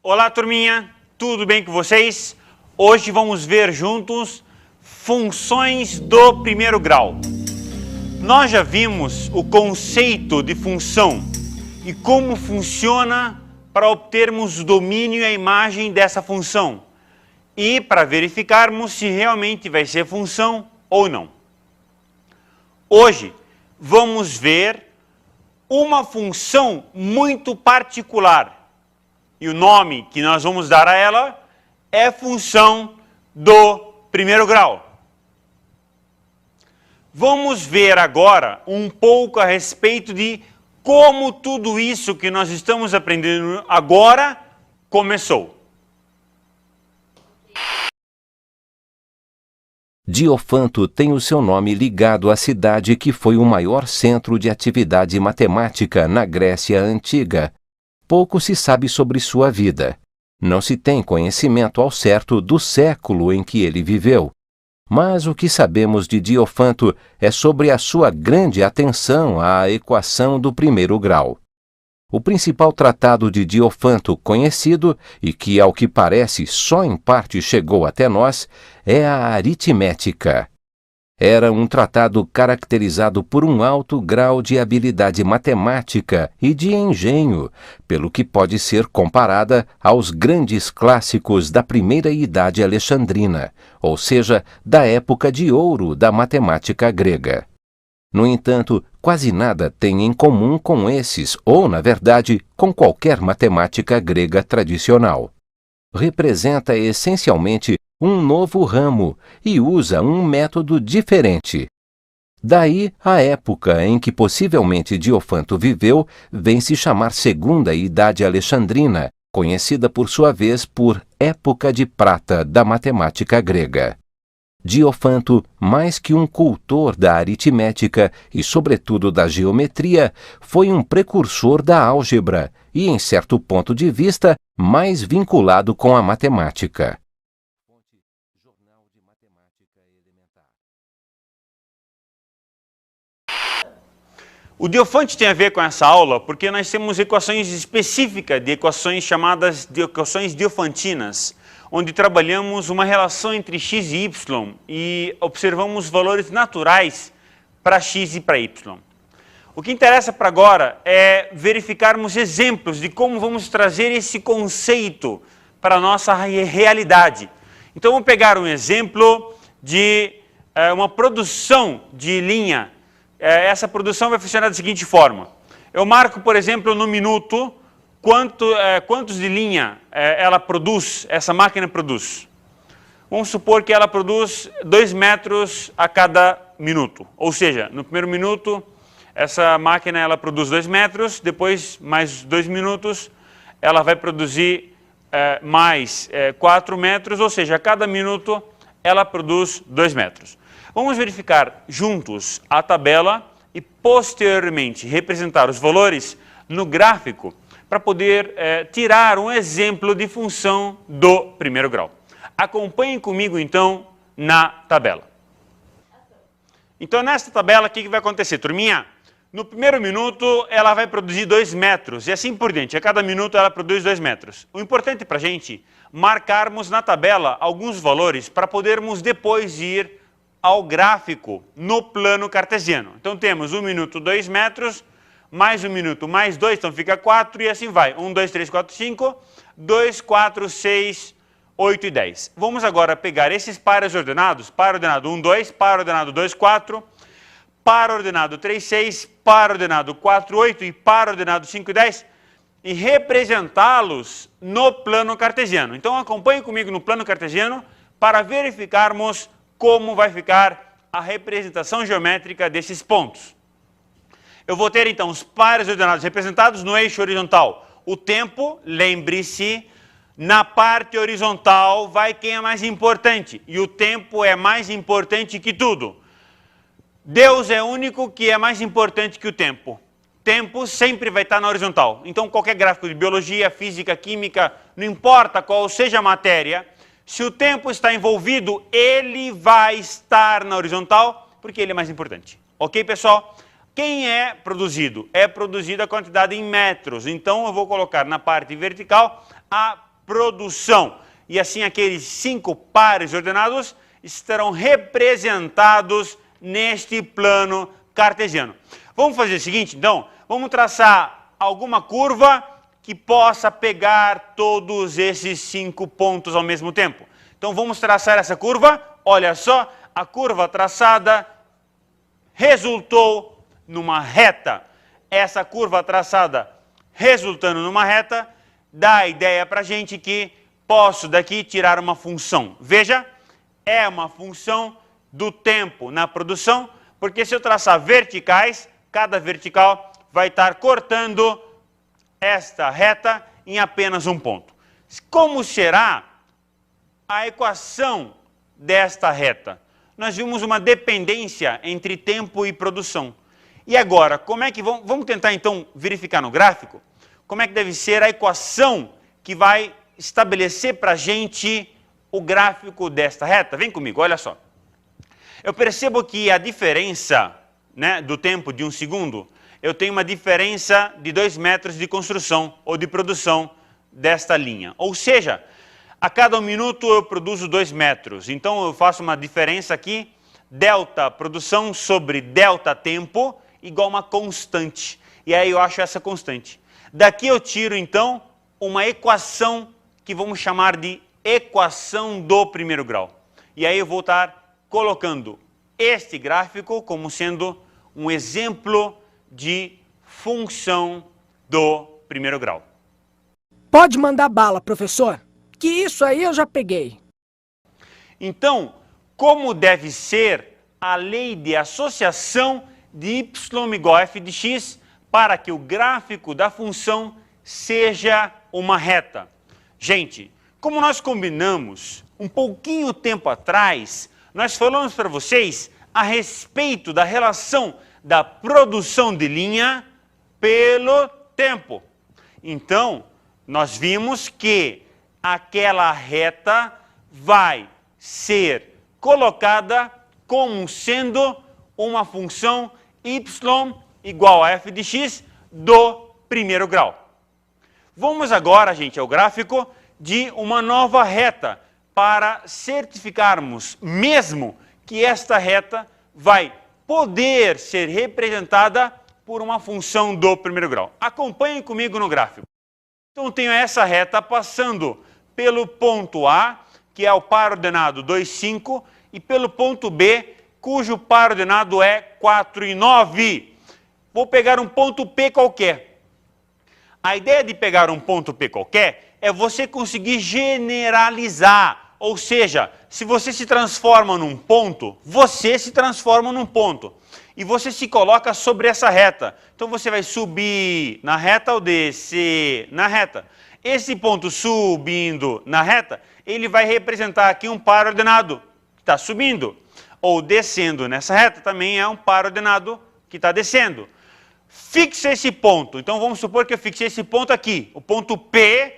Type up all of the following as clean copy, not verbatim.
Olá, turminha, tudo bem com vocês? Hoje vamos ver juntos funções do primeiro grau. Nós já vimos o conceito de função e como funciona para obtermos o domínio e a imagem dessa função e para verificarmos se realmente vai ser função ou não. Hoje vamos ver uma função muito particular. E o nome que nós vamos dar a ela é função do primeiro grau. Vamos ver agora um pouco a respeito de como tudo isso que nós estamos aprendendo agora começou. Diofanto tem o seu nome ligado à cidade que foi o maior centro de atividade matemática na Grécia Antiga. Pouco se sabe sobre sua vida. Não se tem conhecimento ao certo do século em que ele viveu. Mas o que sabemos de Diofanto é sobre a sua grande atenção à equação do primeiro grau. O principal tratado de Diofanto conhecido, e que ao que parece só em parte chegou até nós, é a Aritmética. Era um tratado caracterizado por um alto grau de habilidade matemática e de engenho, pelo que pode ser comparada aos grandes clássicos da primeira idade alexandrina, ou seja, da época de ouro da matemática grega. No entanto, quase nada tem em comum com esses, ou, na verdade, com qualquer matemática grega tradicional. Representa essencialmente um novo ramo e usa um método diferente. Daí, a época em que possivelmente Diofanto viveu vem se chamar Segunda Idade Alexandrina, conhecida por sua vez por Época de Prata da matemática grega. Diofanto, mais que um cultor da aritmética e, sobretudo, da geometria, foi um precursor da álgebra e, em certo ponto de vista, mais vinculado com a matemática. O Diofanto tem a ver com essa aula porque nós temos equações específicas de equações chamadas de equações diofantinas, onde trabalhamos uma relação entre x e y e observamos valores naturais para x e para y. O que interessa para agora é verificarmos exemplos de como vamos trazer esse conceito para a nossa realidade. Então vamos pegar um exemplo de uma produção de linha. Essa produção vai funcionar da seguinte forma. Eu marco, por exemplo, no minuto quantos de linha ela produz, essa máquina produz. Vamos supor que ela produz 2 metros a cada minuto. Ou seja, no primeiro minuto, essa máquina ela produz 2 metros, depois mais 2 minutos, ela vai produzir mais 4 metros, ou seja, a cada minuto ela produz 2 metros. Vamos verificar juntos a tabela e posteriormente representar os valores no gráfico para poder tirar um exemplo de função do primeiro grau. Acompanhem comigo então na tabela. Então nesta tabela o que vai acontecer, turminha? No primeiro minuto ela vai produzir 2 metros e assim por diante, a cada minuto ela produz 2 metros. O importante para a gente marcarmos na tabela alguns valores para podermos depois ir ao gráfico no plano cartesiano. Então temos 1 minuto 2 metros, mais 1 minuto mais 2, então fica 4 e assim vai. 1, 2, 3, 4, 5, 2, 4, 6, 8 e 10. Vamos agora pegar esses pares ordenados, par ordenado 1, 2, par ordenado 2, 4, par ordenado 3, 6, par ordenado 4, 8 e par ordenado 5 e 10 e representá-los no plano cartesiano. Então acompanhe comigo no plano cartesiano para verificarmos como vai ficar a representação geométrica desses pontos. Eu vou ter então os pares ordenados representados no eixo horizontal. O tempo, lembre-se, na parte horizontal vai quem é mais importante. E o tempo é mais importante que tudo. Deus é o único que é mais importante que o tempo. Tempo sempre vai estar na horizontal. Então qualquer gráfico de biologia, física, química, não importa qual seja a matéria, se o tempo está envolvido, ele vai estar na horizontal, porque ele é mais importante. Ok, pessoal? Quem é produzido? É produzida a quantidade em metros. Então, eu vou colocar na parte vertical a produção. E assim aqueles 5 pares ordenados estarão representados neste plano cartesiano. Vamos fazer o seguinte, então, vamos traçar alguma curva que possa pegar todos esses 5 pontos ao mesmo tempo. Então vamos traçar essa curva, olha só, a curva traçada resultou numa reta. Essa curva traçada resultando numa reta dá a ideia para a gente que posso daqui tirar uma função. Veja, é uma função do tempo na produção, porque se eu traçar verticais, cada vertical vai estar cortando esta reta em apenas um ponto. Como será a equação desta reta? Nós vimos uma dependência entre tempo e produção. E agora, como é que vamos tentar então verificar no gráfico como é que deve ser a equação que vai estabelecer para a gente o gráfico desta reta? Vem comigo, olha só. Eu percebo que a diferença, né, do tempo de 1 segundo, eu tenho uma diferença de 2 metros de construção ou de produção desta linha. Ou seja, a cada 1 minuto eu produzo 2 metros. Então eu faço uma diferença aqui, delta produção sobre delta tempo, igual a uma constante. E aí eu acho essa constante. Daqui eu tiro então uma equação que vamos chamar de equação do primeiro grau. E aí eu vou estar colocando este gráfico como sendo um exemplo de função do primeiro grau. Pode mandar bala, professor, que isso aí eu já peguei. Então, como deve ser a lei de associação de y igual a f de x para que o gráfico da função seja uma reta? Gente, como nós combinamos um pouquinho tempo atrás, nós falamos para vocês a respeito da relação da produção de linha pelo tempo. Então, nós vimos que aquela reta vai ser colocada como sendo uma função y igual a f de x do primeiro grau. Vamos agora, gente, ao gráfico de uma nova reta para certificarmos mesmo que esta reta vai poder ser representada por uma função do primeiro grau. Acompanhem comigo no gráfico. Então, tenho essa reta passando pelo ponto A, que é o par ordenado 2, 5, e pelo ponto B, cujo par ordenado é 4 e 9. Vou pegar um ponto P qualquer. A ideia de pegar um ponto P qualquer é você conseguir generalizar. Ou seja, se você se transforma num ponto, você se transforma num ponto. E você se coloca sobre essa reta. Então você vai subir na reta ou descer na reta. Esse ponto subindo na reta, ele vai representar aqui um par ordenado que está subindo. Ou descendo nessa reta também é um par ordenado que está descendo. Fixa esse ponto. Então vamos supor que eu fixei esse ponto aqui. O ponto P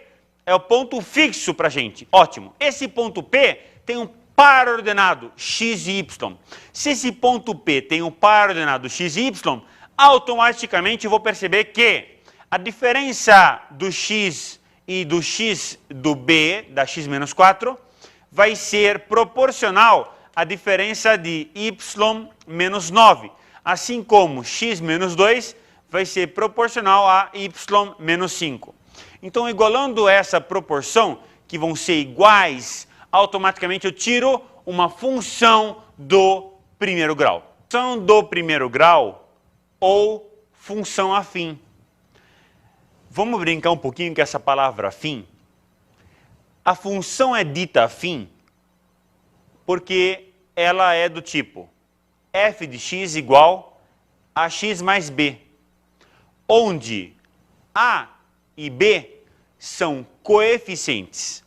é o ponto fixo para a gente. Ótimo. Esse ponto P tem um par ordenado x e y. Se esse ponto P tem um par ordenado x e y, automaticamente eu vou perceber que a diferença do x e do x do B, da x menos 4, vai ser proporcional à diferença de y menos 9. Assim como x menos 2 vai ser proporcional a y menos 5. Então, igualando essa proporção, que vão ser iguais, automaticamente eu tiro uma função do primeiro grau. Função do primeiro grau ou função afim. Vamos brincar um pouquinho com essa palavra afim? A função é dita afim porque ela é do tipo f de x igual a x mais b, onde a e b são coeficientes.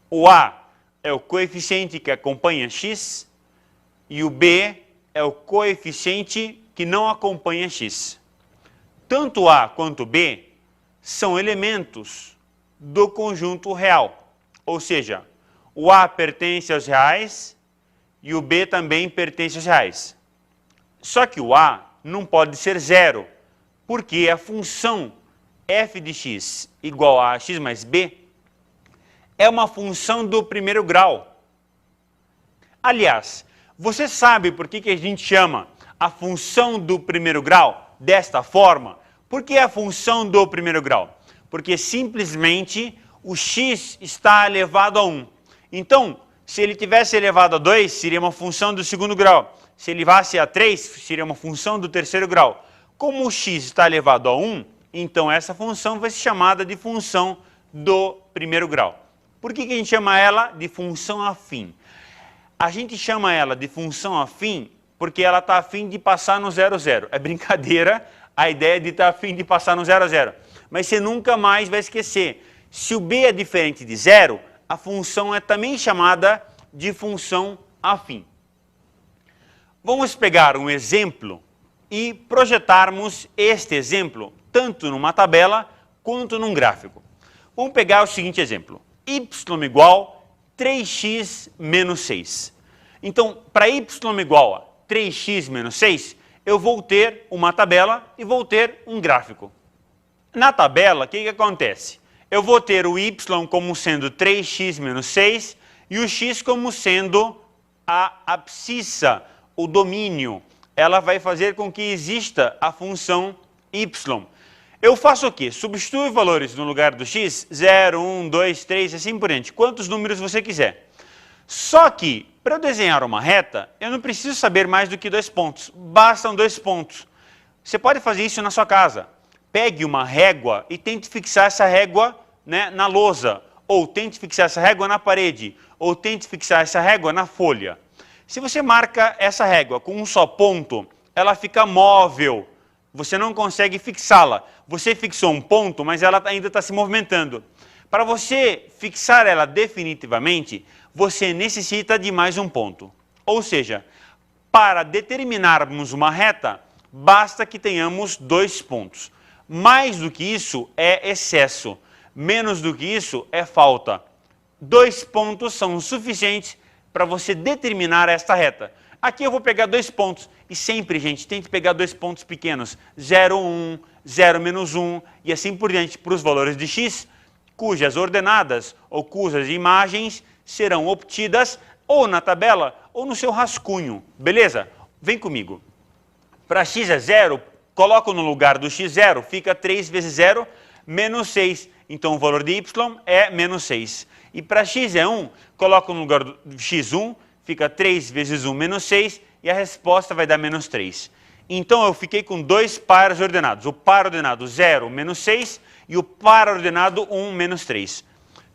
O a é o coeficiente que acompanha x e o b é o coeficiente que não acompanha x. Tanto a quanto b são elementos do conjunto real, ou seja, o a pertence aos reais e o b também pertence aos reais. Só que o a não pode ser zero, porque a função f de x igual a x mais b é uma função do primeiro grau. Aliás, você sabe por que a gente chama a função do primeiro grau desta forma? Por que a função do primeiro grau? Porque simplesmente o x está elevado a 1. Então, se ele tivesse elevado a 2, seria uma função do segundo grau. Se ele elevasse a 3, seria uma função do terceiro grau. Como o x está elevado a 1, então essa função vai ser chamada de função do primeiro grau. Por que a gente chama ela de função afim? A gente chama ela de função afim porque ela está afim de passar no 0, 0. É brincadeira a ideia de estar afim de passar no 0, 0. Mas você nunca mais vai esquecer. Se o b é diferente de 0, a função é também chamada de função afim. Vamos pegar um exemplo e projetarmos este exemplo tanto numa tabela quanto num gráfico. Vamos pegar o seguinte exemplo. Y igual 3x menos 6. Então, para y igual a 3x menos 6, eu vou ter uma tabela e vou ter um gráfico. Na tabela, o que acontece? Eu vou ter o y como sendo 3x menos 6 e o x como sendo a abscissa, o domínio. Ela vai fazer com que exista a função y. Eu faço o quê? Substituo valores no lugar do x, 0, 1, 2, 3, assim por diante, quantos números você quiser. Só que, para eu desenhar uma reta, eu não preciso saber mais do que 2 pontos, bastam 2 pontos. Você pode fazer isso na sua casa. Pegue uma régua e tente fixar essa régua, né, na lousa, ou tente fixar essa régua na parede, ou tente fixar essa régua na folha. Se você marca essa régua com um só ponto, ela fica móvel. Você não consegue fixá-la. Você fixou um ponto, mas ela ainda está se movimentando. Para você fixar ela definitivamente, você necessita de mais um ponto. Ou seja, para determinarmos uma reta, basta que tenhamos 2 pontos. Mais do que isso é excesso. Menos do que isso é falta. 2 pontos são suficientes para você determinar esta reta. Aqui eu vou pegar 2 pontos. E sempre, gente, tente pegar 2 pontos pequenos. 0, 1, 0, menos 1 e assim por diante para os valores de x, cujas ordenadas ou cujas imagens serão obtidas ou na tabela ou no seu rascunho. Beleza? Vem comigo. Para x é 0, coloco no lugar do x0, fica 3 vezes 0, menos 6. Então o valor de y é menos 6. E para x é 1, coloco no lugar do x1, fica 3 vezes 1 menos 6 e a resposta vai dar menos 3. Então eu fiquei com 2 pares ordenados. O par ordenado 0, menos 6 e o par ordenado 1, menos 3.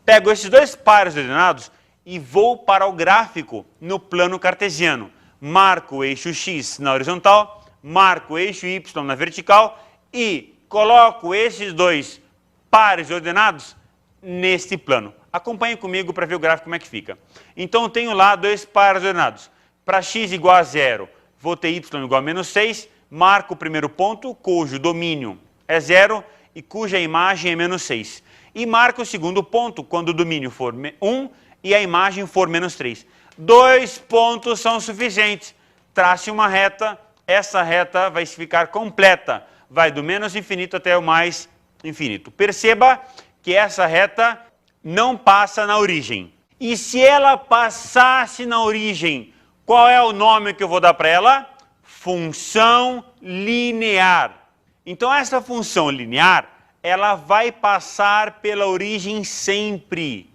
Pego esses 2 pares ordenados e vou para o gráfico no plano cartesiano. Marco o eixo x na horizontal, marco o eixo y na vertical e coloco esses 2 pares ordenados neste plano. Acompanhe comigo para ver o gráfico como é que fica. Então eu tenho lá 2 pares ordenados. Para x igual a 0, vou ter y igual a menos 6, marco o primeiro ponto, cujo domínio é 0 e cuja imagem é menos 6. E marco o segundo ponto, quando o domínio for 1 e a imagem for menos 3. 2 pontos são suficientes. Trace uma reta, essa reta vai ficar completa. Vai do menos infinito até o mais infinito. Perceba que essa reta não passa na origem. E se ela passasse na origem, qual é o nome que eu vou dar para ela? Função linear. Então essa função linear, ela vai passar pela origem sempre.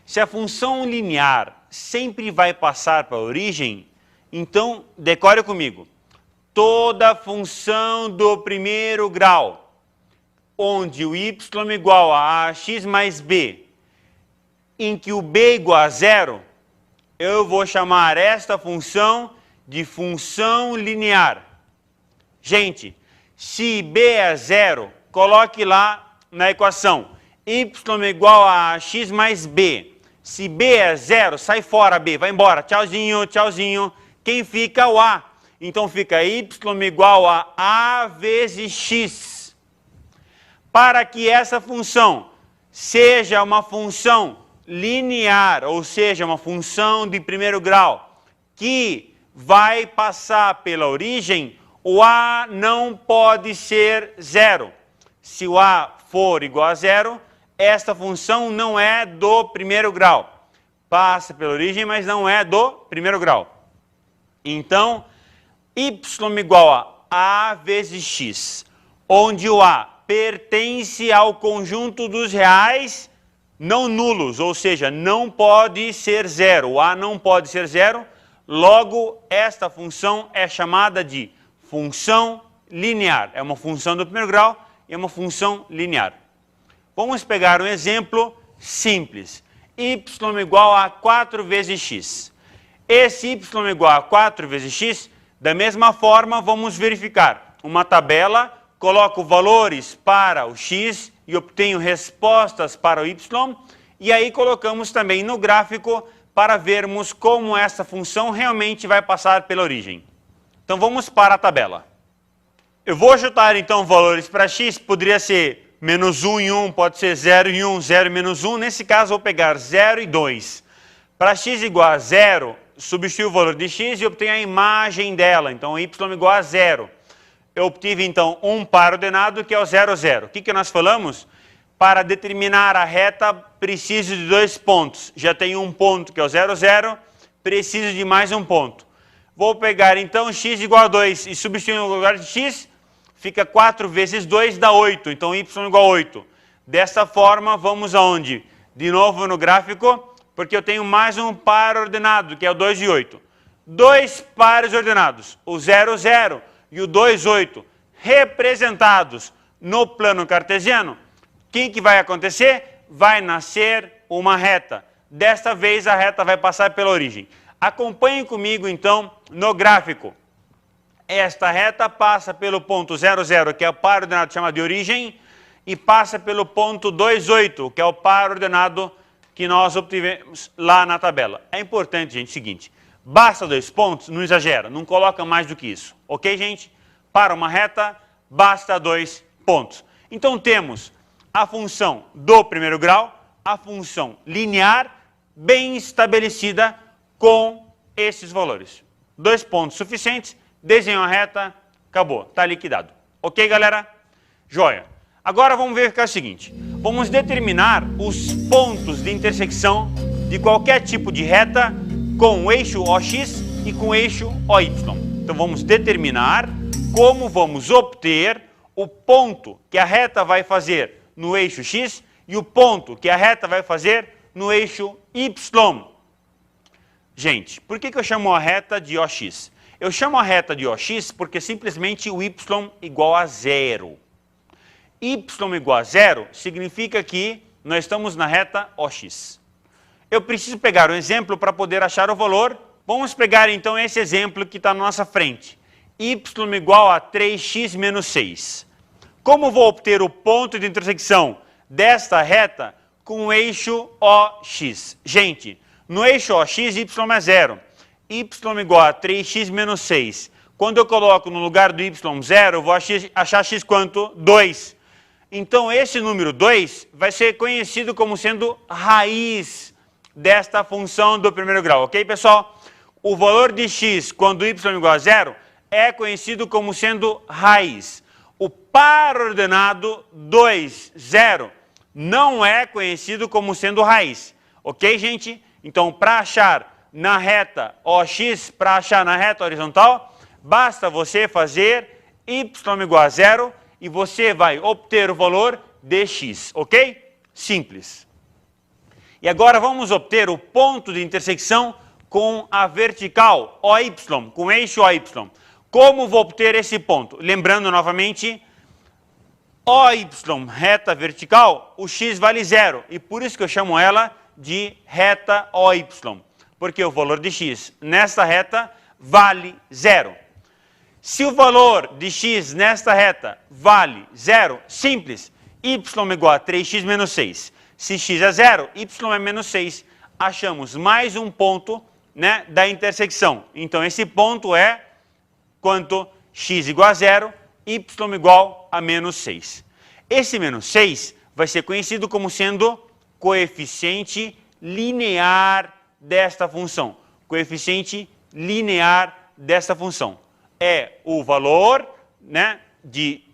Se a função linear sempre vai passar pela origem, então decore comigo. Toda função do primeiro grau, onde o y igual a ax mais b, em que o b igual a 0, eu vou chamar esta função de função linear. Gente, se b é 0, coloque lá na equação y igual a x mais b. Se b é 0, sai fora b, vai embora, tchauzinho, tchauzinho. Quem fica? O a. Então fica y igual a vezes x. Para que essa função seja uma função linear, ou seja, uma função de primeiro grau, que vai passar pela origem, o a não pode ser 0. Se o a for igual a 0, esta função não é do primeiro grau. Passa pela origem, mas não é do primeiro grau. Então, y igual a vezes x, onde o a pertence ao conjunto dos reais não nulos, ou seja, não pode ser zero. O a não pode ser zero, logo esta função é chamada de função linear. É uma função do primeiro grau e é uma função linear. Vamos pegar um exemplo simples. Y igual a 4 vezes x. Esse y igual a 4 vezes x, da mesma forma, vamos verificar uma tabela, coloco valores para o x e obtenho respostas para o y, e aí colocamos também no gráfico para vermos como essa função realmente vai passar pela origem. Então vamos para a tabela. Eu vou chutar então valores para x, poderia ser menos 1 e 1, pode ser 0 e 1, 0 e menos 1. Nesse caso, vou pegar 0 e 2. Para x igual a 0, substituo o valor de x e obtenho a imagem dela. Então, y igual a 0. Eu obtive, então, um par ordenado, que é o 0, 0. O que nós falamos? Para determinar a reta, preciso de 2 pontos. Já tenho um ponto, que é o 0, 0. Preciso de mais um ponto. Vou pegar, então, x igual a 2 e substituir no lugar de x, fica 4 vezes 2 dá 8, então y igual a 8. Dessa forma, vamos aonde? De novo no gráfico, porque eu tenho mais um par ordenado, que é o 2 e 8. Dois pares ordenados, o 0, 0 e o 2, 8, representados no plano cartesiano. O que vai acontecer? Vai nascer uma reta. Desta vez, a reta vai passar pela origem. Acompanhem comigo, então, no gráfico. Esta reta passa pelo ponto 0, 0, que é o par ordenado chamado de origem, e passa pelo ponto 2, 8, que é o par ordenado que nós obtivemos lá na tabela. É importante, gente, o seguinte, basta 2 pontos, não exagera, não coloca mais do que isso. Ok, gente? Para uma reta, basta 2 pontos. Então temos a função do primeiro grau, a função linear, bem estabelecida com esses valores. 2 pontos suficientes. Desenho a reta, acabou, está liquidado. Ok, galera? Joia. Agora vamos verificar o seguinte. Vamos determinar os pontos de intersecção de qualquer tipo de reta com o eixo OX e com o eixo OY. Então vamos determinar como vamos obter o ponto que a reta vai fazer no eixo X e o ponto que a reta vai fazer no eixo Y. Gente, por que eu chamo a reta de OX? Eu chamo a reta de OX porque simplesmente o y igual a 0. Y igual a 0 significa que nós estamos na reta OX. Eu preciso pegar um exemplo para poder achar o valor. Vamos pegar então esse exemplo que está na nossa frente. Y igual a 3x menos 6. Como vou obter o ponto de intersecção desta reta com o eixo OX? Gente, no eixo OX, y é 0. Y igual a 3x menos 6. Quando eu coloco no lugar do y 0, eu vou achar x quanto? 2. Então, esse número 2 vai ser conhecido como sendo raiz desta função do primeiro grau. Ok, pessoal? O valor de x, quando y igual a 0, é conhecido como sendo raiz. O par ordenado 2, 0, não é conhecido como sendo raiz. Ok, gente? Então, para achar na reta OX, para achar na reta horizontal, basta você fazer y igual a 0 e você vai obter o valor de x, ok? Simples. E agora vamos obter o ponto de intersecção com a vertical OY, com o eixo OY. Como vou obter esse ponto? Lembrando novamente, OY, reta vertical, o x vale 0, e por isso que eu chamo ela de reta OY. Porque o valor de x nesta reta vale 0. Se o valor de x nesta reta vale 0, simples, y igual a 3x menos 6. Se x é 0, y é menos 6. Achamos mais um ponto, né, da intersecção. Então, esse ponto é quanto x igual a 0, y igual a menos 6. Esse menos 6 vai ser conhecido como sendo coeficiente linear desta função. Coeficiente linear desta função. É o valor, né, de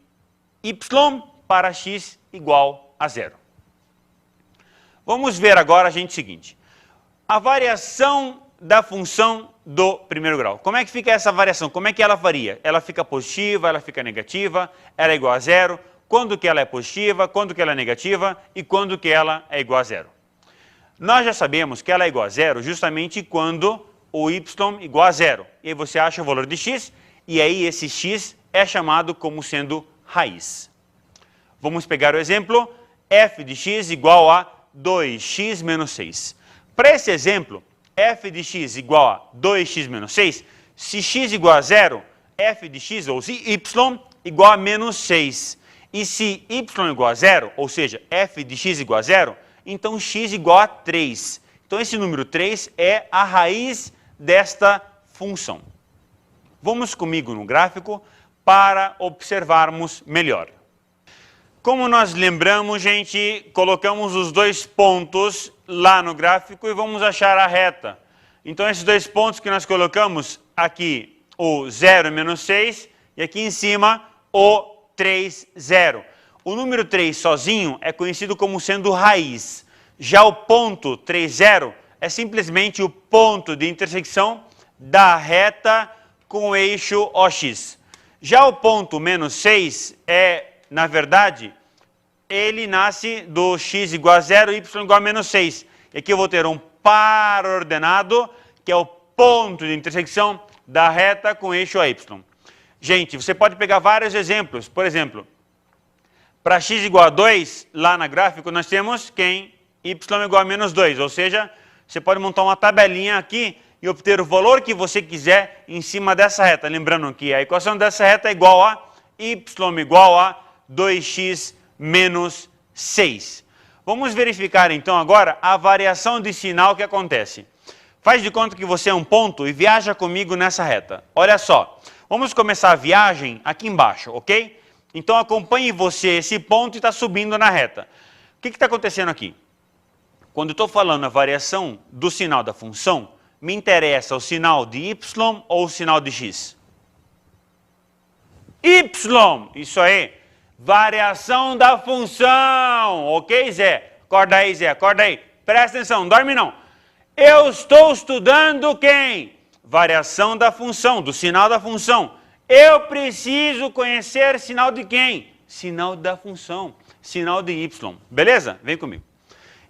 y para x igual a 0. Vamos ver agora, gente, o seguinte. A variação da função do primeiro grau. Como é que fica essa variação? Como é que ela varia? Ela fica positiva, ela fica negativa, ela é igual a zero, quando que ela é positiva, quando que ela é negativa e quando que ela é igual a zero. Nós já sabemos que ela é igual a zero justamente quando o y é igual a zero. E aí você acha o valor de x e aí esse x é chamado como sendo raiz. Vamos pegar o exemplo f de x igual a 2x menos 6. Para esse exemplo, f de x igual a 2x menos 6, se x igual a zero, f de x, ou se y, igual a menos 6. E se y igual a zero, ou seja, f de x igual a zero, então x igual a 3. Então esse número 3 é a raiz desta função. Vamos comigo no gráfico para observarmos melhor. Como nós lembramos, gente, colocamos os dois pontos lá no gráfico e vamos achar a reta. Então, esses dois pontos que nós colocamos, aqui o 0 e menos 6, e aqui em cima o 3, 0. O número 3 sozinho é conhecido como sendo raiz. Já o ponto 3, 0 é simplesmente o ponto de intersecção da reta com o eixo OX. Já o ponto menos 6 é, na verdade, ele nasce do x igual a 0 e y igual a menos 6. E aqui eu vou ter um par ordenado, que é o ponto de intersecção da reta com o eixo AY. Gente, você pode pegar vários exemplos. Por exemplo, para x igual a 2, lá na gráfico, nós temos quem? Y igual a menos 2. Ou seja, você pode montar uma tabelinha aqui e obter o valor que você quiser em cima dessa reta. Lembrando que a equação dessa reta é igual a y igual a 2x menos 6. Vamos verificar então agora a variação de sinal que acontece. Faz de conta que você é um ponto e viaja comigo nessa reta. Olha só, vamos começar a viagem aqui embaixo, ok? Então acompanhe você esse ponto e está subindo na reta. O que está acontecendo aqui? Quando eu estou falando a variação do sinal da função, me interessa o sinal de y ou o sinal de x? Y! Isso aí! Variação da função! Ok, Zé? Acorda aí, Zé, acorda aí. Presta atenção, não dorme não. Eu estou estudando quem? Variação da função, do sinal da função. Eu preciso conhecer sinal de quem? Sinal da função, sinal de y. Beleza? Vem comigo.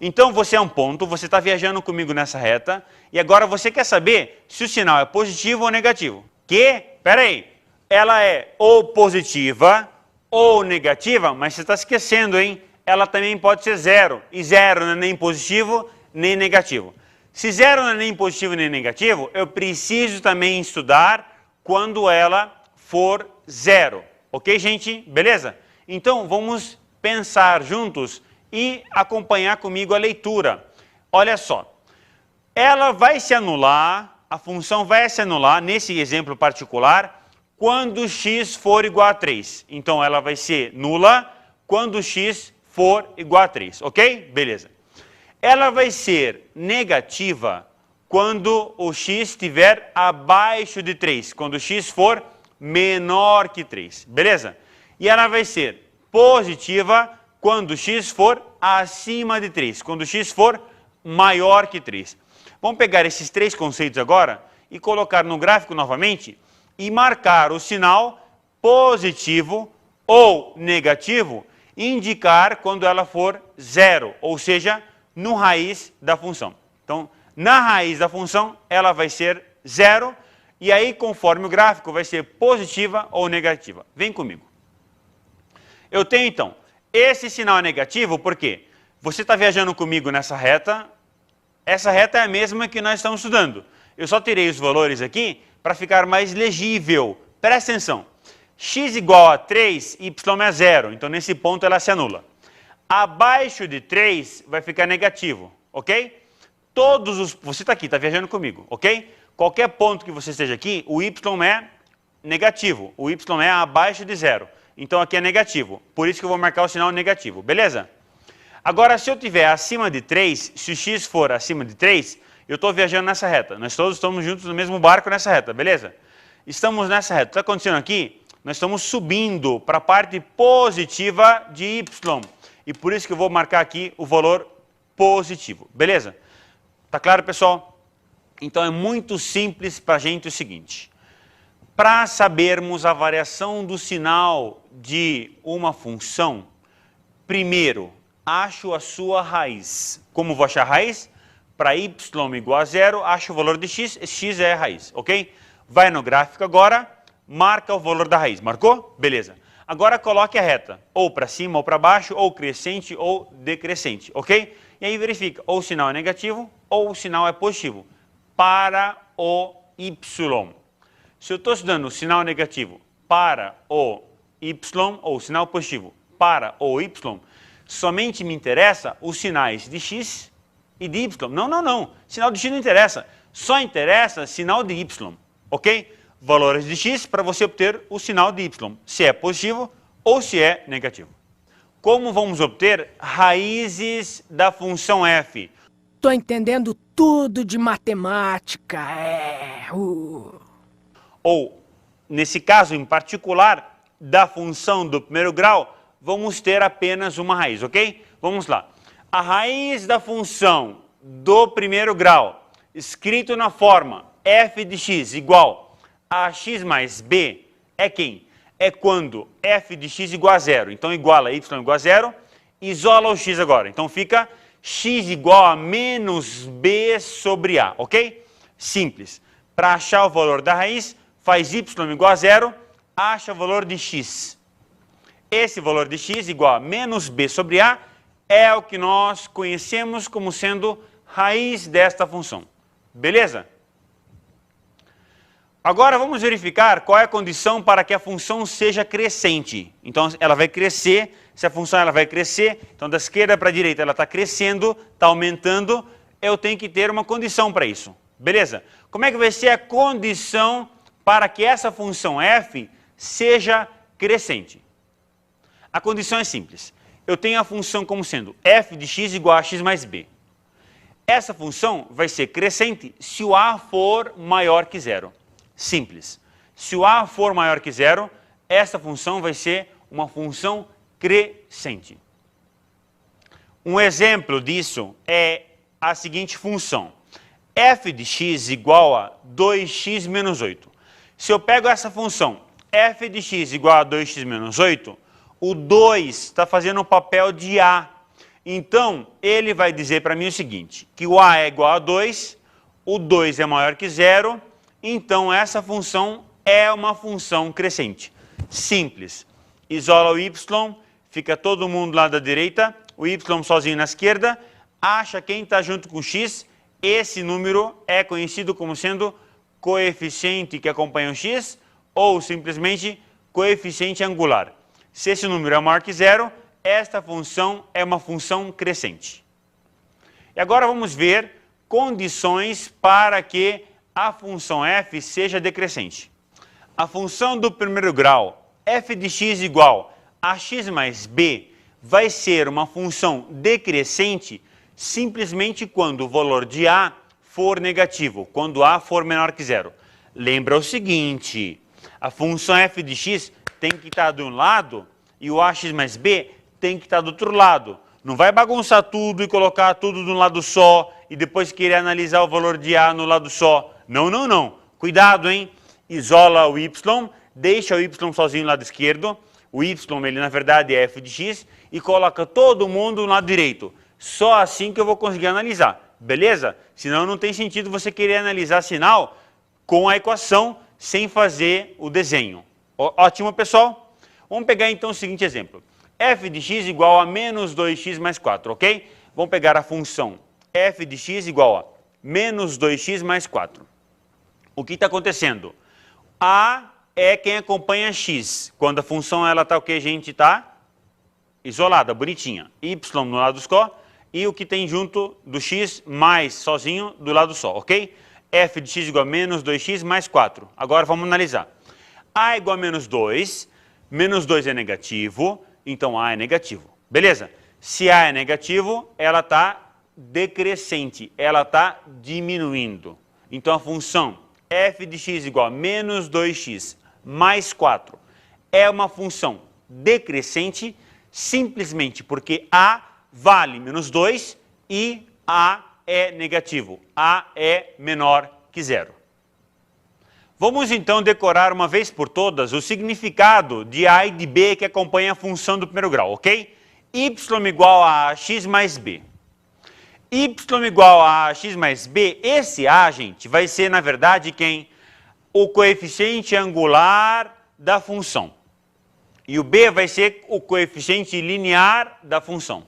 Então você é um ponto, você está viajando comigo nessa reta, e agora você quer saber se o sinal é positivo ou negativo. Pera aí, ela é ou positiva ou negativa, mas você está esquecendo, hein? Ela também pode ser zero, e zero não é nem positivo nem negativo. Se zero não é nem positivo nem negativo, eu preciso também estudar quando ela for zero. Ok, gente? Beleza? Então vamos pensar juntos e acompanhar comigo a leitura. Olha só, ela vai se anular, a função vai se anular, nesse exemplo particular, quando x for igual a 3. Então ela vai ser nula quando x for igual a 3, ok? Beleza. Ela vai ser negativa quando o x estiver abaixo de 3, quando o x for menor que 3, beleza? E ela vai ser positiva quando x for acima de 3, quando x for maior que 3. Vamos pegar esses três conceitos agora e colocar no gráfico novamente e marcar o sinal positivo ou negativo e indicar quando ela for zero, ou seja, no raiz da função. Então, na raiz da função, ela vai ser zero, e aí, conforme o gráfico, vai ser positiva ou negativa. Vem comigo. Eu tenho, então, esse sinal negativo, porque você está viajando comigo nessa reta, essa reta é a mesma que nós estamos estudando. Eu só tirei os valores aqui para ficar mais legível. Presta atenção. X igual a 3, y é zero. Então, nesse ponto, ela se anula. Abaixo de 3 vai ficar negativo, ok? Você está aqui, está viajando comigo, ok? Qualquer ponto que você esteja aqui, o y é negativo. O y é abaixo de zero. Então, aqui é negativo. Por isso que eu vou marcar o sinal negativo, beleza? Agora, se eu tiver acima de 3, se o x for acima de 3, eu estou viajando nessa reta. Nós todos estamos juntos no mesmo barco nessa reta, beleza? Estamos nessa reta. O que está acontecendo aqui? Nós estamos subindo para a parte positiva de y. E por isso que eu vou marcar aqui o valor positivo. Beleza? Tá claro, pessoal? Então é muito simples para a gente o seguinte. Para sabermos a variação do sinal de uma função, primeiro, acho a sua raiz. Como vou achar a raiz? Para y igual a zero, acho o valor de x, x é a raiz, ok? Vai no gráfico agora, marca o valor da raiz. Marcou? Beleza. Agora coloque a reta, ou para cima ou para baixo, ou crescente ou decrescente, ok? E aí verifica, ou o sinal é negativo, ou o sinal é positivo, para o y. Se eu estou estudando o sinal negativo para o y, ou o sinal positivo para o y, somente me interessa os sinais de x e de y. Não. Sinal de x não interessa. Só interessa sinal de y, ok? Valores de x para você obter o sinal de y, se é positivo ou se é negativo. Como vamos obter raízes da função f? Tô entendendo tudo de matemática. Ou, nesse caso em particular, da função do primeiro grau, vamos ter apenas uma raiz, ok? Vamos lá. A raiz da função do primeiro grau, escrito na forma f de x igual a x mais b, é quem? É quando f de x igual a zero. Então, iguala y igual a zero, isola o x agora. Então, fica x igual a menos b sobre a, ok? Simples. Para achar o valor da raiz, faz y igual a zero, acha o valor de x. Esse valor de x igual a menos b sobre a é o que nós conhecemos como sendo raiz desta função. Beleza? Agora vamos verificar qual é a condição para que a função seja crescente. Então ela vai crescer, se a função ela vai crescer, então da esquerda para a direita ela está crescendo, está aumentando, eu tenho que ter uma condição para isso. Beleza? Como é que vai ser a condição para que essa função f seja crescente? A condição é simples. Eu tenho a função como sendo f de x igual a x mais b. Essa função vai ser crescente se o a for maior que zero. Simples. Se o a for maior que zero, essa função vai ser uma função crescente. Um exemplo disso é a seguinte função. F de x igual a 2x menos 8. Se eu pego essa função f de x igual a 2x menos 8, o 2 está fazendo o papel de a. Então, ele vai dizer para mim o seguinte, que o a é igual a 2, o 2 é maior que zero, então essa função é uma função crescente. Simples. Isola o y, fica todo mundo lá da direita, o y sozinho na esquerda, acha quem está junto com x, esse número é conhecido como sendo coeficiente que acompanha o x, ou simplesmente coeficiente angular. Se esse número é maior que zero, esta função é uma função crescente. E agora vamos ver condições para que a função f seja decrescente. A função do primeiro grau, f de x igual a x mais b, vai ser uma função decrescente simplesmente quando o valor de a for negativo, quando a for menor que zero. Lembra o seguinte, a função f de x tem que estar de um lado e o ax mais b tem que estar do outro lado. Não vai bagunçar tudo e colocar tudo de um lado só e depois querer analisar o valor de a no lado só. Não. Cuidado, hein? Isola o y, deixa o y sozinho no lado esquerdo. O y, ele na verdade é f de x e coloca todo mundo no lado direito. Só assim que eu vou conseguir analisar. Beleza? Senão não tem sentido você querer analisar sinal com a equação sem fazer o desenho. Ótimo, pessoal? Vamos pegar então o seguinte exemplo. F de x igual a menos 2x mais 4, ok? Vamos pegar a função f de x igual a menos 2x mais 4. O que está acontecendo? A é quem acompanha x. Quando a função ela está o que, gente? Está isolada, bonitinha. Y no lado só e o que tem junto do x mais sozinho do lado só, ok? F de x igual a menos 2x mais 4. Agora vamos analisar. A é igual a menos 2 é negativo, então A é negativo. Beleza? Se A é negativo, ela está decrescente, ela está diminuindo. Então a função f de x igual a menos 2x mais 4 é uma função decrescente simplesmente porque A vale menos 2 e A é negativo. A é menor que zero. Vamos então decorar uma vez por todas o significado de A e de B que acompanha a função do primeiro grau, ok? Y igual a x mais b. Y igual a x mais b, esse A, gente, vai ser, na verdade, quem? O coeficiente angular da função. E o B vai ser o coeficiente linear da função.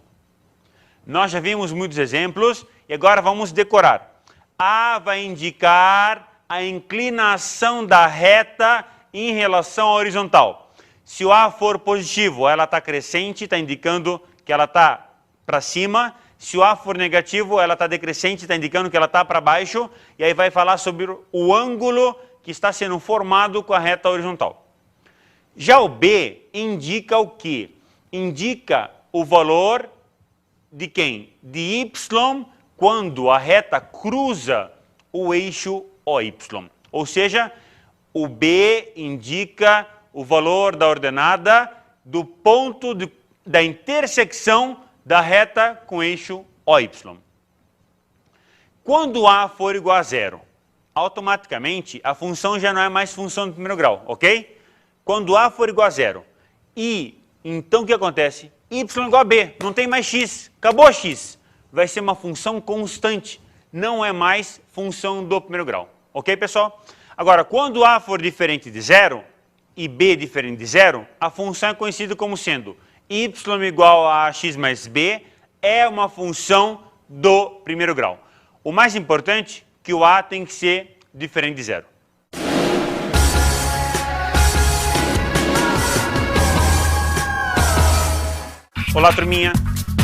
Nós já vimos muitos exemplos e agora vamos decorar. A vai indicar a inclinação da reta em relação à horizontal. Se o A for positivo, ela está crescente, está indicando que ela está para cima. Se o A for negativo, ela está decrescente, está indicando que ela está para baixo. E aí vai falar sobre o ângulo que está sendo formado com a reta horizontal. Já o B indica o quê? Indica o valor de quem? De y quando a reta cruza o eixo OY. Ou seja, o B indica o valor da ordenada do ponto da intersecção da reta com o eixo OY. Quando A for igual a zero, automaticamente a função já não é mais função do primeiro grau, ok? Quando A for igual a zero, e então o que acontece? Y igual a B, não tem mais x, acabou x. Vai ser uma função constante, não é mais função do primeiro grau. Ok, pessoal? Agora, quando A for diferente de zero e B diferente de zero, a função é conhecida como sendo y igual a x mais b, é uma função do primeiro grau. O mais importante é que o A tem que ser diferente de zero. Olá, turminha!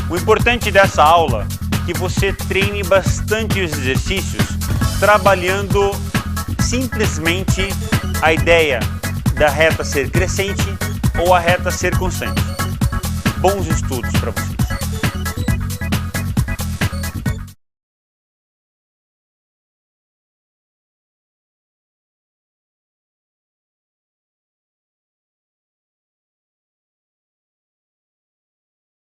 O importante dessa aula é que você treine bastante os exercícios trabalhando simplesmente a ideia da reta ser crescente ou a reta ser constante. Bons estudos para você!